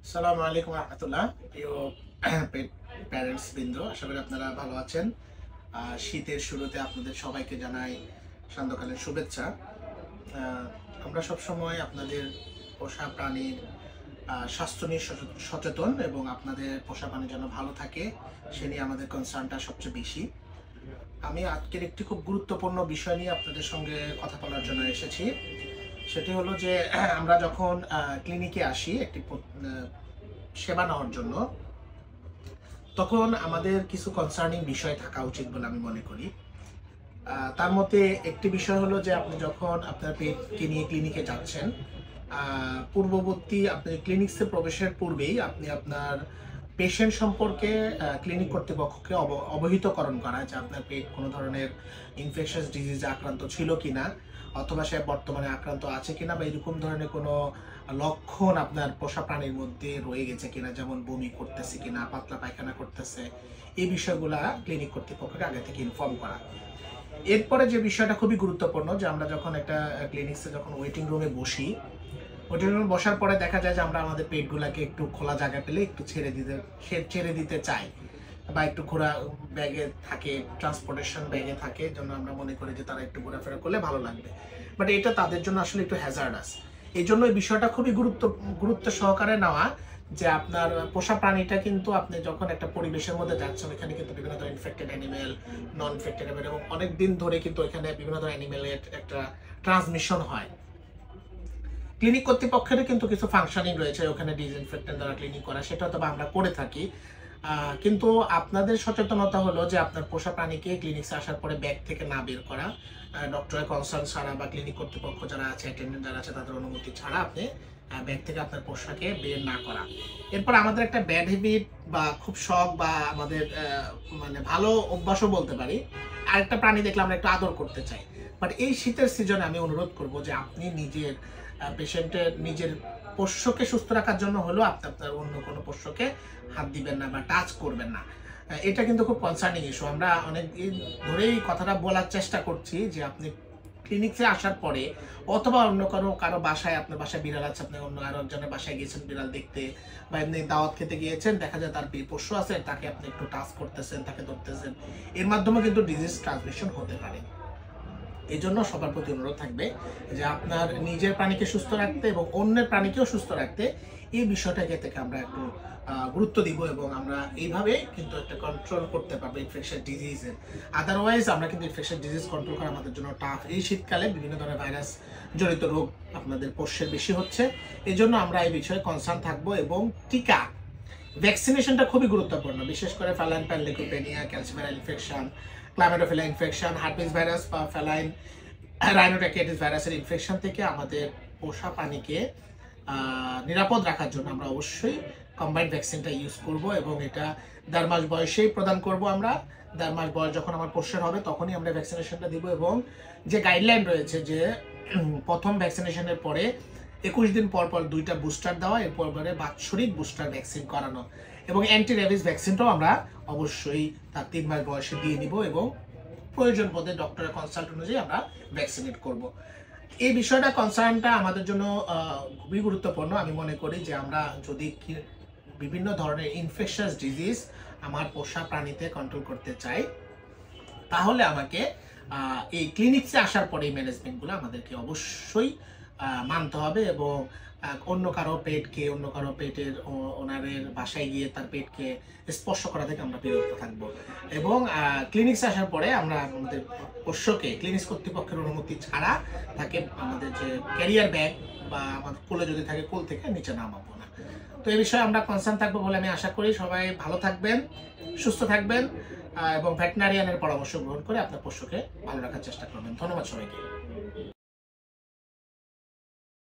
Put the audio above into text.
আসসালামু আলাইকুম রহমতুল্লাহ। প্রিয় প্যারেন্টস বৃন্দ, আশা করি আপনারা ভালো আছেন। শীতের শুরুতে আপনাদের সবাইকে জানাই সান্ধ্যকালীন শুভেচ্ছা। আমরা সবসময় আপনাদের পোষা প্রাণীর স্বাস্থ্য নিয়ে সচেতন এবং আপনাদের পোষা প্রাণী যেন ভালো থাকে সে নিয়ে আমাদের কনসার্নটা সবচেয়ে বেশি। আমি আজকের একটি খুব গুরুত্বপূর্ণ বিষয় নিয়ে আপনাদের সঙ্গে কথা বলার জন্য এসেছি। সেটি হলো যে আমরা যখন ক্লিনিকে আসি একটি সেবা নেওয়ার জন্য, তখন আমাদের কিছু কনসার্নিং বিষয় থাকা উচিত বলে আমি মনে করি। তার মধ্যে একটি বিষয় হলো যে আপনি যখন আপনার পেটকে নিয়ে ক্লিনিকে যাচ্ছেন, পূর্ববর্তী আপনি ক্লিনিক্সে প্রবেশের পূর্বেই আপনি আপনার পেশেন্ট সম্পর্কে ক্লিনিক কর্তৃপক্ষকে অবহিতকরণ করা যে আপনার পেট কোনো ধরনের ইনফেকশাস ডিজিজে আক্রান্ত ছিল কিনা, অথবা সে বর্তমানে আক্রান্ত আছে কিনা, বা এরকম ধরনের কোনো লক্ষণ আপনার পোষা প্রাণীর মধ্যে রয়ে গেছে কিনা, যেমন বমি করতেছে কিনা, পাতলা পায়খানা করতেছে, এই বিষয়গুলা ক্লিনিক কর্তৃপক্ষকে আগে থেকে ইনফর্ম করা। এরপরে যে বিষয়টা খুবই গুরুত্বপূর্ণ, যে আমরা যখন একটা ক্লিনিক্সে যখন ওয়েটিং রুমে বসি, ওয়েটিং রুমে বসার পরে দেখা যায় যে আমরা আমাদের পেটগুলাকে একটু খোলা জায়গা পেলে একটু ছেড়ে দিতে চাই, বা একটু ঘোরা ব্যাগে থাকে, ট্রান্সপোর্টেশন ব্যাগে থাকে, জন্য আমরা মনে করি যে তারা একটু ঘোরাফেরা করলে ভালো লাগবে। বাট এটা তাদের জন্য আসলে একটু হ্যাজার্ডাস। এই জন্য এই বিষয়টা খুবই গুরুত্ব সহকারে নেওয়া, যে আপনার পোষা প্রাণীটা কিন্তু আপনি যখন একটা পরিবেশের মধ্যে যাচ্ছেন, এখানে কিন্তু বিভিন্ন ধরনের ইনফেক্টেড অ্যানিমেল, নন ইনফেক্টেড অ্যানিমেল, এবং অনেক দিন ধরে কিন্তু এখানে বিভিন্ন ধরনের অ্যানিমেলের একটা ট্রান্সমিশন হয়। ক্লিনিক কর্তৃপক্ষের কিন্তু কিছু ফাংশনিং রয়েছে ওখানে ডিসইনফেক্টেন্ট দ্বারা ক্লিনিক করা, সেটা হয়তো আমরা করে থাকি। কিন্তু আপনাদের সচেতনতা হলো যে আপনার পোষা প্রাণীকে ক্লিনিক্সে আসার পরে ব্যাগ থেকে না বের করা, ডক্টরের কনসার্ন ছাড়া বা ক্লিনিক কর্তৃপক্ষ যারা আছে, অ্যাটেন্ডেন্ট যারা আছে, তাদের অনুমতি ছাড়া আপনি ব্যাগ থেকে আপনার পোষাকে বের না করা। এরপর আমাদের একটা ব্যাড হ্যাবিট বা খুব শখ বা আমাদের মানে ভালো অভ্যাসও বলতে পারি, আরেকটা প্রাণী দেখলে আমরা একটু আদর করতে চাই। বাট এই শীতের সিজনে আমি অনুরোধ করব যে আপনি নিজের পেশেন্টের নিজের পোষ্যকে সুস্থ রাখার জন্য হলেও আপনি আপনার অন্য কোনো পোষ্যকে হাত দিবেন না বা টাচ করবেন না। এটা কিন্তু খুব কনসার্নিং ইস্যু। আমরা অনেক দিন ধরেই কথাটা বলার চেষ্টা করছি যে আপনি ক্লিনিকে আসার পরে, অথবা অন্য কারো বাসায়, আপনার বাসায় বিড়াল আছে, আপনি অন্য আরো একজনের বাসায় গিয়েছেন বিড়াল দেখতে, বা এমনি দাওয়াত খেতে গিয়েছেন, দেখা যায় তার পোষ্য আছে, তাকে আপনি একটু টাচ করতেছেন, তাকে ধরতেছেন, এর মাধ্যমে কিন্তু ডিজিজ ট্রান্সমিশন হতে পারে। এই জন্য সবার প্রতি অনুরোধ থাকবে যে আপনার নিজের প্রাণীকে সুস্থ রাখতে এবং অন্যের প্রাণীকেও সুস্থ রাখতে এই বিষয়টাকে থেকে আমরা একটু গুরুত্ব দিব, এবং আমরা এইভাবে কিন্তু একটা কন্ট্রোল করতে পারবো ইনফেকশন ডিজিজের। আদারওয়াইজ আমরা কিন্তু ইনফেকশন ডিজিজ কন্ট্রোল করা আমাদের জন্য টাফ। এই শীতকালে বিভিন্ন ধরনের ভাইরাস জড়িত রোগ আপনাদের পোষ্যের বেশি হচ্ছে, এই জন্য আমরা এই বিষয়ে কনসার্ন থাকবো। এবং টিকা ভ্যাকসিনেশনটা খুবই গুরুত্বপূর্ণ, বিশেষ করে feline panleukopenia, calciviral infection, chlamydophila infection, herpes virus বা ফ্যালাইন রাইনোট্যাকিয়াইটিস ভাইরাসের ইনফেকশন থেকে আমাদের পোষা প্রাণীকে নিরাপদ রাখার জন্য আমরা অবশ্যই কম্বাইন্ড ভ্যাকসিনটা ইউজ করব, এবং এটা 1.5 মাস বয়সেই প্রদান করব আমরা। 1.5 মাস বয়স যখন আমার পোষ্যের হবে তখনই আমরা ভ্যাকসিনেশনটা দিব, এবং যে গাইডলাইন রয়েছে যে প্রথম ভ্যাকসিনেশনের পরে 21 দিন পর পর 2টা বুস্টার দেওয়া, এরপর বাৎসরিক বুস্টার ভ্যাকসিন করানো, এবং অ্যান্টি রেবিস ভ্যাকসিনটাও আমরা অবশ্যই তার 3 মাস বয়সে দিয়ে দিব, এবং প্রয়োজন বোধে ডক্টরের কনসাল্ট অনুযায়ী আমরা ভ্যাকসিনেট করব। এই বিষয়টা কনসার্নটা আমাদের জন্য খুবই গুরুত্বপূর্ণ। আমি মনে করি যে আমরা যদি বিভিন্ন ধরনের ইনফেকশাস ডিজিজ আমার পোষা প্রাণীতে কন্ট্রোল করতে চাই, তাহলে আমাকে এই ক্লিনিক্সে আসার পরে এই ম্যানেজমেন্টগুলো আমাদেরকে অবশ্যই মানতে হবে, এবং অন্য কারো পেটকে, অন্য কারো পেটের ওনারের বাসায় গিয়ে তার পেটকে স্পর্শ করা থেকে আমরা বিরত থাকবো। এবং ক্লিনিক্সে আসার পরে আমরা আমাদের পোষ্যকে ক্লিনিক্স কর্তৃপক্ষের অনুমতি ছাড়া তাকে আমাদের যে ক্যারিয়ার ব্যাগ বা আমাদের কোলে যদি থাকে কোল থেকে নিচে নামাবো না। তো এই বিষয়ে আমরা কনসার্ন থাকবো বলে আমি আশা করি। সবাই ভালো থাকবেন, সুস্থ থাকবেন, এবং ভেটেরিনারিয়ানের পরামর্শ গ্রহণ করে আপনার পশুকে ভালো রাখার চেষ্টা করবেন। ধন্যবাদ সবাইকে।